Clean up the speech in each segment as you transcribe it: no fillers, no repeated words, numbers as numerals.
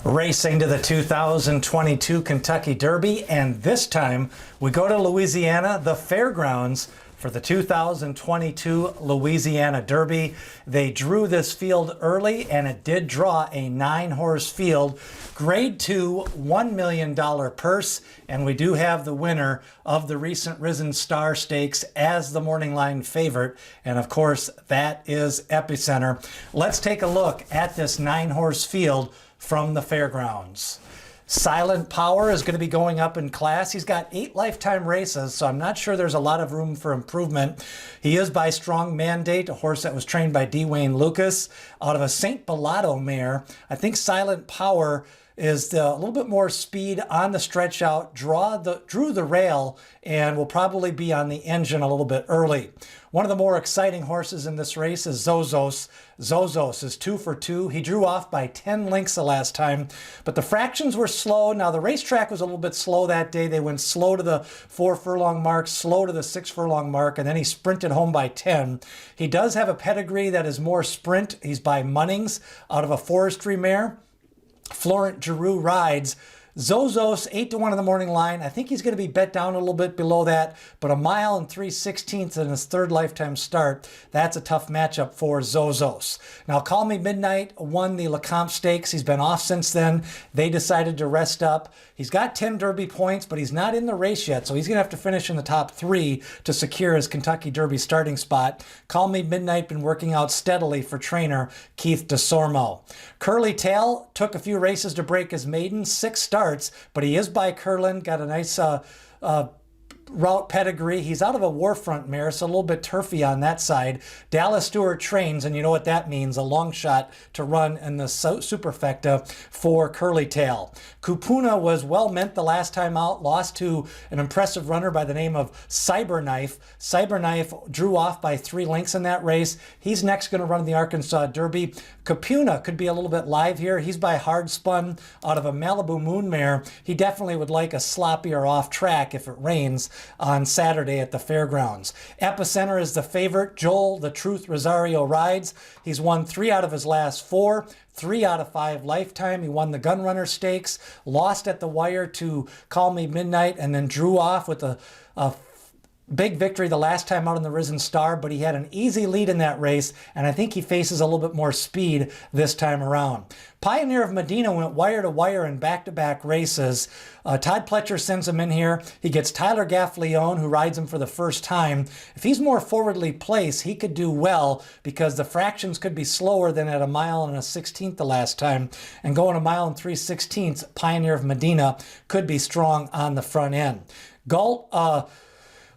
Racing to the 2022 Kentucky Derby, and this time we go to Louisiana, the Fairgrounds, for the 2022 Louisiana Derby. They drew this field early, and it did draw a 9-horse field. Grade 2, $1 million purse, and we do have the winner of the recent Risen Star Stakes as the morning line favorite, and of course that is Epicenter. Let's take a look at this 9-horse field from the Fairgrounds. Silent Power is going to be going up in class. He's got 8 lifetime races, so I'm not sure there's a lot of room for improvement. He is by Strong Mandate, a horse that was trained by D. Wayne Lucas out of a St. Bellotto mare. I think Silent Power is a little bit more speed on the stretch out, drew the rail, and will probably be on the engine a little bit early. One of the more exciting horses in this race is Zozos. Zozos is 2 for 2. He drew off by 10 lengths the last time, but the fractions were slow. Now, the racetrack was a little bit slow that day. They went slow to the 4 furlong mark, slow to the 6 furlong mark, and then he sprinted home by 10. He does have a pedigree that is more sprint. He's by Munnings out of a forestry mare. Florent Giroux rides. Zozos, 8-1 in the morning line. I think he's going to be bet down a little bit below that, but 1 mile and 3/16 in his 3rd lifetime start. That's a tough matchup for Zozos. Now, Call Me Midnight won the Lecomte Stakes. He's been off since then. They decided to rest up. He's got 10 Derby points, but he's not in the race yet, so he's going to have to finish in the top 3 to secure his Kentucky Derby starting spot. Call Me Midnight been working out steadily for trainer Keith DeSormo. Curly Tail took a few races to break his maiden, 6 starts, but he is by Curlin, got a nice route pedigree. He's out of a Warfront mare, so a little bit turfy on that side. Dallas Stewart trains, and you know what that means, a long shot to run in the superfecta for Curly Tail. Kupuna was well meant the last time out, lost to an impressive runner by the name of Cyberknife. Cyberknife drew off by 3 lengths in that race. He's next going to run the Arkansas Derby. Kupuna could be a little bit live here. He's by Hard Spun out of a Malibu Moon mare. He definitely would like a sloppy or off track if it rains on Saturday at the Fairgrounds. Epicenter is the favorite. Joel the Truth Rosario rides. He's won 3 out of his last 4. 3 out of 5 lifetime. He won the Gunrunner Stakes, lost at the wire to Call Me Midnight, and then drew off with a big victory the last time out in the Risen Star, but he had an easy lead in that race, and I think he faces a little bit more speed this time around. Pioneer of Medina went wire to wire in back-to-back races. Todd Pletcher sends him in here. He gets Tyler Gaff Leone, who rides him for the first time. If he's more forwardly placed, he could do well because the fractions could be slower than at 1 mile and 1/16 the last time. And going 1 mile and 3/16, Pioneer of Medina could be strong on the front end. Galt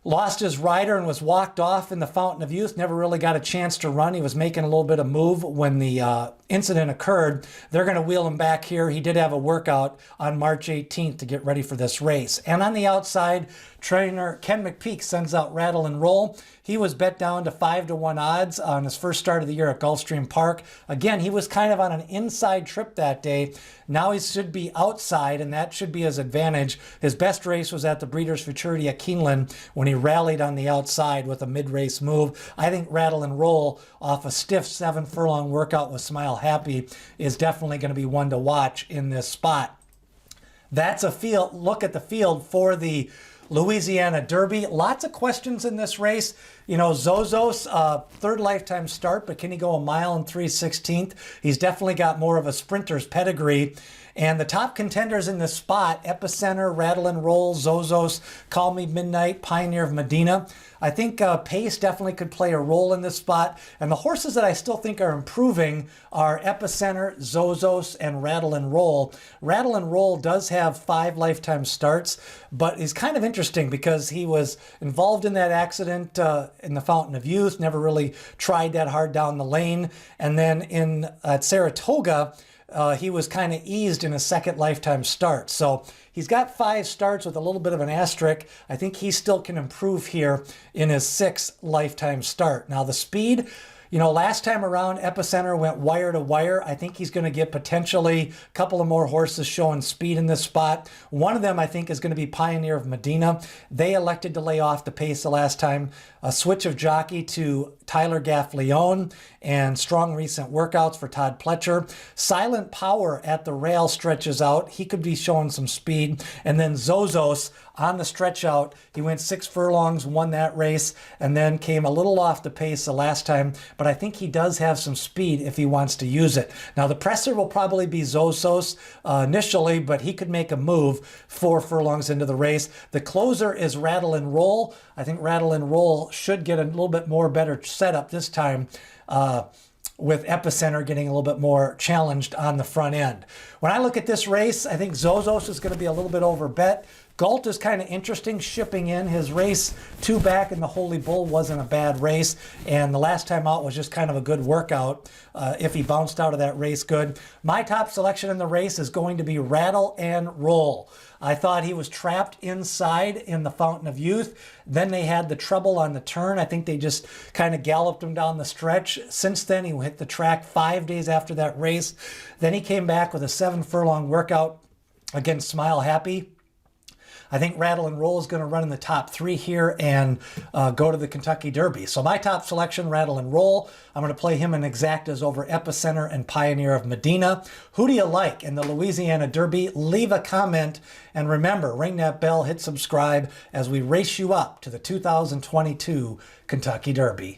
lost his rider and was walked off in the Fountain of Youth. Never really got a chance to run. He was making a little bit of move when the incident occurred. They're going to wheel him back here. He did have a workout on March 18th to get ready for this race. And on the outside, trainer Ken McPeak sends out Rattle N Roll. He was bet down to 5-1 odds on his first start of the year at Gulfstream Park. Again, he was kind of on an inside trip that day. Now he should be outside, and that should be his advantage. His best race was at the Breeders' Futurity at Keeneland when he rallied on the outside with a mid-race move. I think Rattle N Roll off a stiff 7 furlong workout with Smile Happy is definitely going to be one to watch in this spot. That's a look at the field for the Louisiana Derby. Lots of questions in this race. You know, Zozos, 3rd lifetime start, but can he go 1 mile and 3/16? He's definitely got more of a sprinter's pedigree. And the top contenders in this spot, Epicenter, Rattle N Roll, Zozos, Call Me Midnight, Pioneer of Medina. I think pace definitely could play a role in this spot. And the horses that I still think are improving are Epicenter, Zozos, and Rattle N Roll. Rattle N Roll does have 5 lifetime starts, but he's kind of interesting because he was involved in that accident in the Fountain of Youth, never really tried that hard down the lane. And then at Saratoga, he was kind of eased in a 2nd lifetime start. So he's got 5 starts with a little bit of an asterisk. I think he still can improve here in his 6th lifetime start. Now the speed, You know, last time around, Epicenter went wire to wire. I think he's going to get potentially a couple of more horses showing speed in this spot. One of them, I think, is going to be Pioneer of Medina. They elected to lay off the pace the last time. A switch of jockey to Tyler Gaff Leone and strong recent workouts for Todd Pletcher. Silent Power at the rail stretches out. He could be showing some speed. And then Zozos on the stretch out. He went 6 furlongs, won that race, and then came a little off the pace the last time. But I think he does have some speed if he wants to use it. Now, the presser will probably be Zozos initially, but he could make a move 4 furlongs into the race. The closer is Rattle N Roll. I think Rattle N Roll should get a little bit more better setup this time with Epicenter getting a little bit more challenged on the front end. When I look at this race, I think Zozos is going to be a little bit over bet. Galt is kind of interesting, shipping in. His race 2 back in the Holy Bull wasn't a bad race, and the last time out was just kind of a good workout if he bounced out of that race good. My top selection in the race is going to be Rattle N Roll. I thought he was trapped inside in the Fountain of Youth. Then they had the trouble on the turn. I think they just kind of galloped him down the stretch. Since then, he hit the track 5 days after that race. Then he came back with a 7 furlong workout against Smile Happy. I think Rattle N Roll is going to run in the top 3 here and go to the Kentucky Derby. So my top selection, Rattle N Roll. I'm going to play him in exactas over Epicenter and Pioneer of Medina. Who do you like in the Louisiana Derby? Leave a comment. And remember, ring that bell, hit subscribe as we race you up to the 2022 Kentucky Derby.